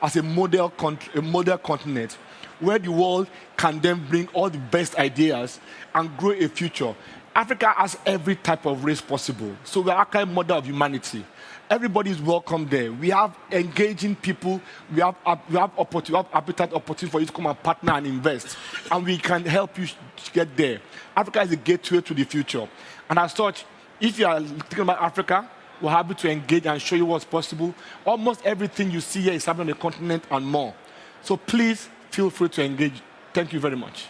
as a model continent where the world can then bring all the best ideas and grow a future. Africa has every type of race possible. So we are a kind of model of humanity. Everybody is welcome there. We have engaging people. We have appetite opportunity for you to come and partner and invest. And we can help you get there. Africa is a gateway to the future. And as such, if you are thinking about Africa, we're happy to engage and show you what's possible. Almost everything you see here is happening on the continent and more. So please feel free to engage. Thank you very much.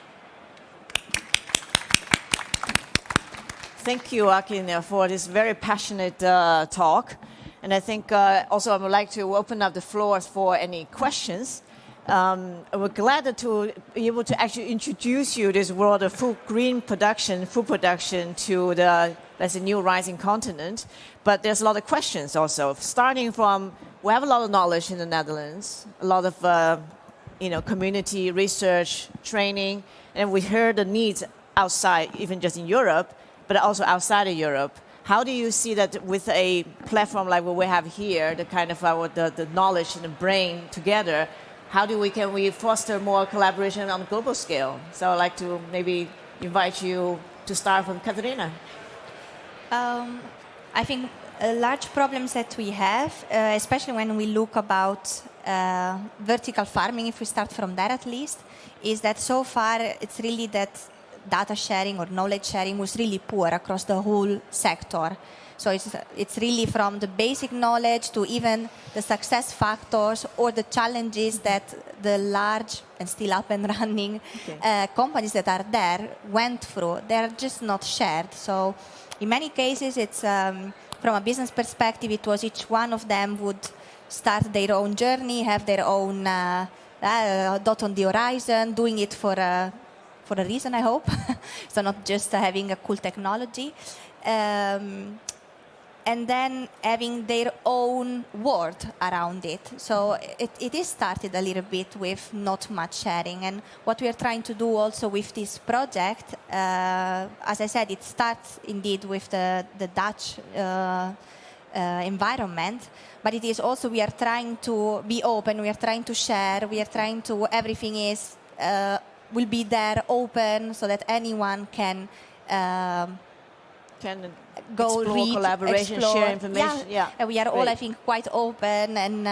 Thank you, Akin, for this very passionate talk. And I think also I would like to open up the floor for any questions. We're glad to be able to actually introduce you this world of food production to the, as a new rising continent. But there's a lot of questions also, starting from, we have a lot of knowledge in the Netherlands, a lot of community research, training, and we heard the needs outside, even just in Europe, but also outside of Europe. How do you see that with a platform like what we have here, the kind of the knowledge and the brain together, how can we foster more collaboration on a global scale? So I'd like to maybe invite you to start from Caterina. I think large problems that we have, especially when we look about vertical farming, if we start from that at least, is that so far it's really that data sharing or knowledge sharing was really poor across the whole sector. So it's really from the basic knowledge to even the success factors or the challenges that the large and still up and running companies that are there went through. They're just not shared. So in many cases, it's from a business perspective, it was each one of them would start their own journey, have their own dot on the horizon, doing it for a reason, I hope. So not just having a cool technology. And then having their own world around it. So it is started a little bit with not much sharing. And what we are trying to do also with this project, as I said, it starts indeed with the Dutch environment, but it is also, we are trying to be open, we are trying to share, we are trying to, everything is, will be there open so that anyone can go explore, read, collaboration, explore. share information. Yeah. And we are all, Great. I think, quite open, and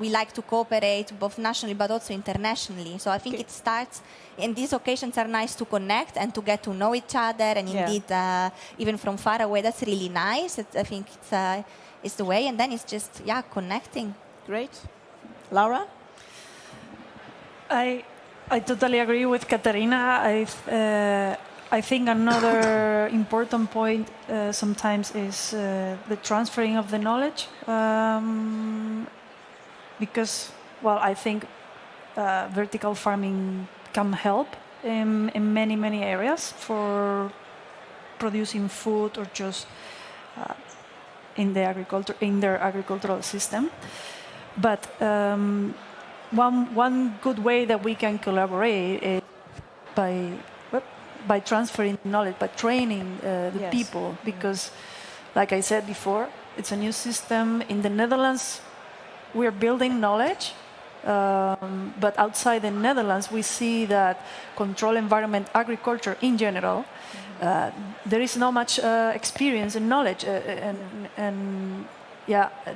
we like to cooperate both nationally but also internationally. So I think it starts, and these occasions are nice to connect and to get to know each other, and indeed, even from far away, that's really nice. I think it's the way, and then it's just, connecting. Great. Laura? I totally agree with Caterina. I think another important point sometimes is the transferring of the knowledge, because, well, I think vertical farming can help in many, many areas for producing food or just in their agricultural system. But one good way that we can collaborate is by transferring knowledge, by training the people, because, like I said before, it's a new system. In the Netherlands, we're building knowledge, but outside the Netherlands, we see that control environment agriculture in general, there is not much experience and knowledge, and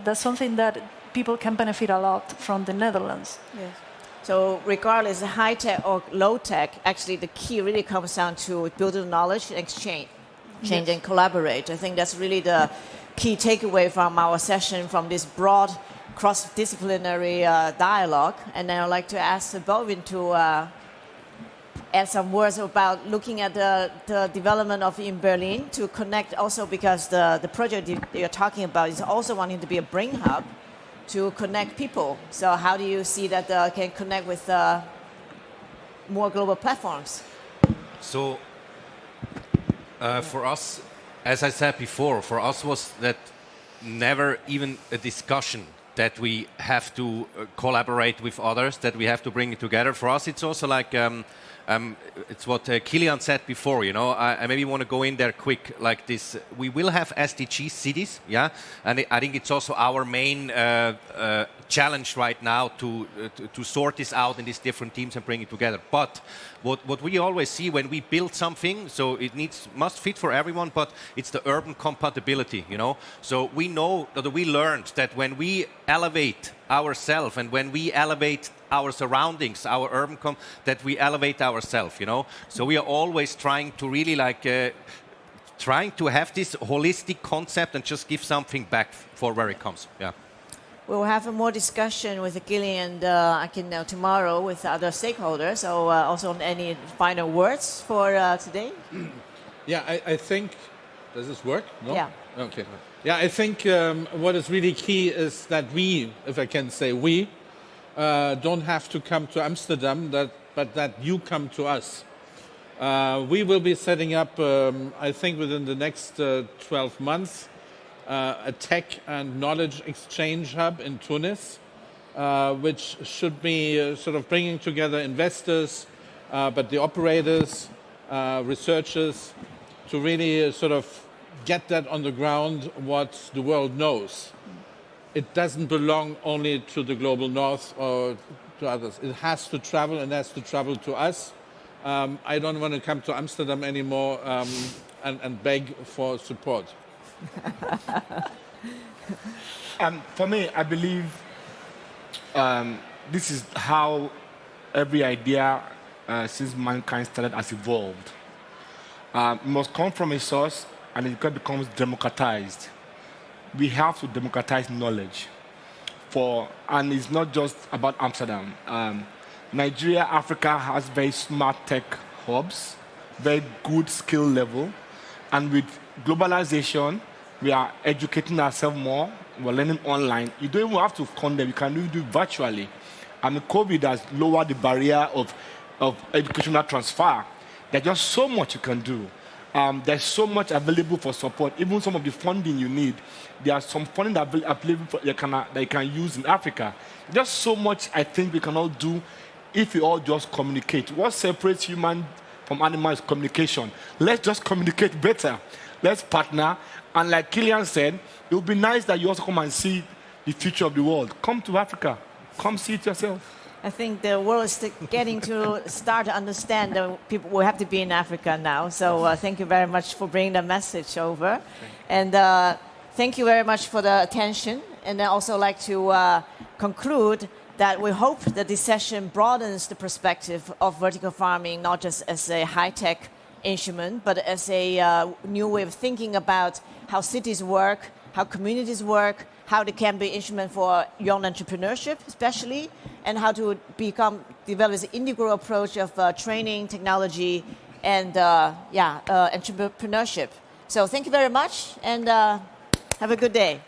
that's something that people can benefit a lot from the Netherlands. Yes. So regardless of high tech or low tech, actually the key really comes down to building knowledge and exchange and collaborate. I think that's really the key takeaway from our session, from this broad cross-disciplinary dialogue. And then I'd like to ask Balduin to add some words about looking at the development of in Berlin to connect also, because the project you're talking about is also wanting to be a brain hub to connect people. So how do you see that can connect with more global platforms? So for us, as I said before, for us was that never even a discussion that we have to collaborate with others, that we have to bring it together. For us, it's also like, it's what Killian said before, you know, I maybe want to go in there quick like this. We will have SDG cities, yeah, and I think it's also our main challenge right now to sort this out in these different teams and bring it together. But what we always see when we build something, so it must fit for everyone, but it's the urban compatibility, you know. So we know that we learned that when we elevate ourselves and when we elevate our surroundings, our urban that we elevate ourselves, you know. So we are always trying to really trying to have this holistic concept and just give something back for where it comes. Yeah. We'll have a more discussion with Killian and Akindele tomorrow with other stakeholders. So also any final words for today? Yeah, I think, does this work? No? Yeah. Okay. Yeah, I think what is really key is that we, if I can say we, don't have to come to Amsterdam, but that you come to us. We will be setting up, I think within the next 12 months, a tech and knowledge exchange hub in Tunis, which should be sort of bringing together investors, but the operators, researchers, to really sort of get that on the ground, what the world knows. It doesn't belong only to the global north or to others. It has to travel, and has to travel to us. I don't want to come to Amsterdam anymore and beg for support. For me, I believe this is how every idea since mankind started has evolved. It must come from a source, and it becomes democratized. We have to democratize knowledge, and it's not just about Amsterdam. Nigeria, Africa has very smart tech hubs, very good skill level, and with globalization, we are educating ourselves more. We're learning online. You don't even have to come there. You can do it virtually. And COVID has lowered the barrier of educational transfer. There's just so much you can do. There's so much available for support. Even some of the funding you need, there's some funding that available that you can use in Africa. Just so much I think we can all do if we all just communicate. What separates human from animal is communication. Let's just communicate better. Let's partner. And like Killian said, it would be nice that you also come and see the future of the world. Come to Africa. Come see it yourself. I think the world is getting to start to understand that people will have to be in Africa now. So thank you very much for bringing the message over. And thank you very much for the attention. And I also like to conclude that we hope that this session broadens the perspective of vertical farming, not just as a high-tech instrument, but as a new way of thinking about how cities work, how communities work, how they can be instrument for young entrepreneurship, especially, and how to develop this integral approach of training, technology, and entrepreneurship. So thank you very much, and have a good day.